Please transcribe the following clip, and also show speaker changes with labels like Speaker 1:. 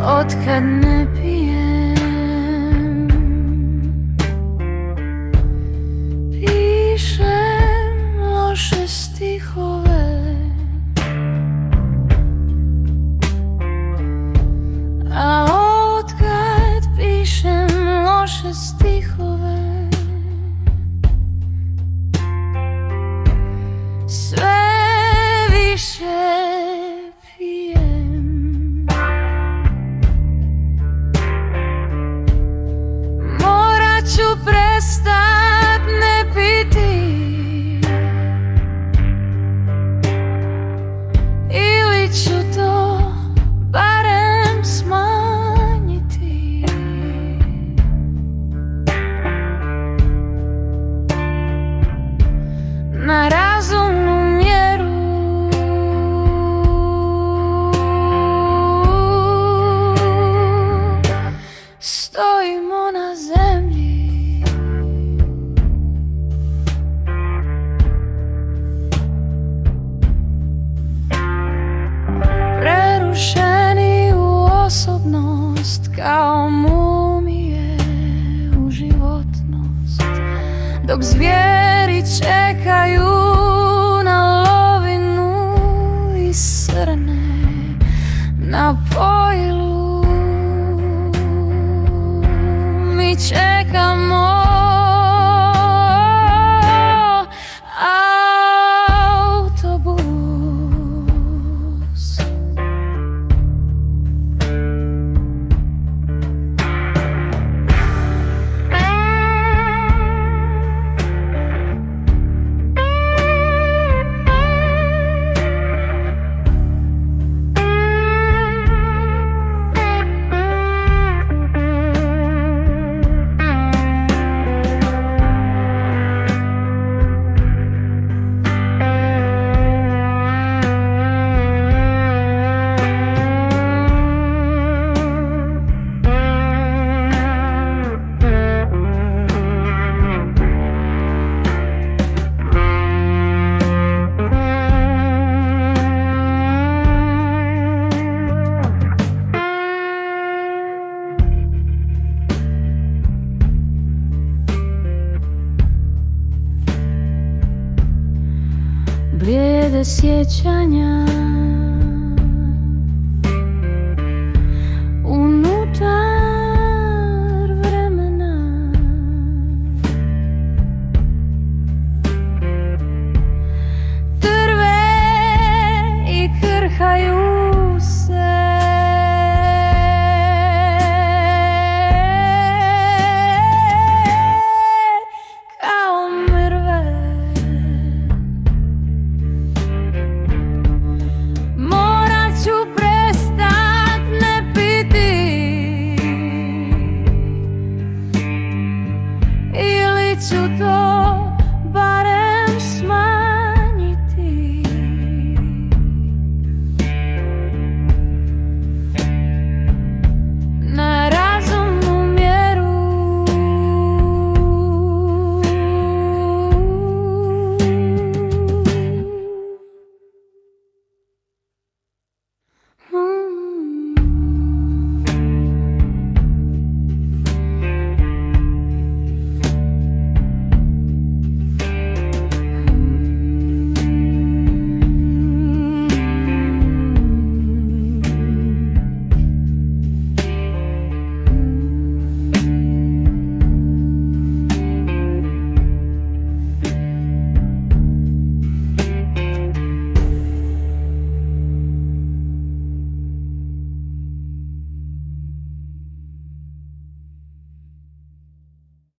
Speaker 1: otkad ne pijem. Pišem loše stihove, a otkad pišem loše stihove, sve više pijem. Morat ću prestat ne piti, ili ću to barem smanjiti. Na razumnu mjeru stojimo na zemlji. Prerušeni u osobnost, kao mumije u životnost, dok zvijeri čekaju na lovinu i srne na pojilu. Mi čekamo autobus. Blijede sjećanja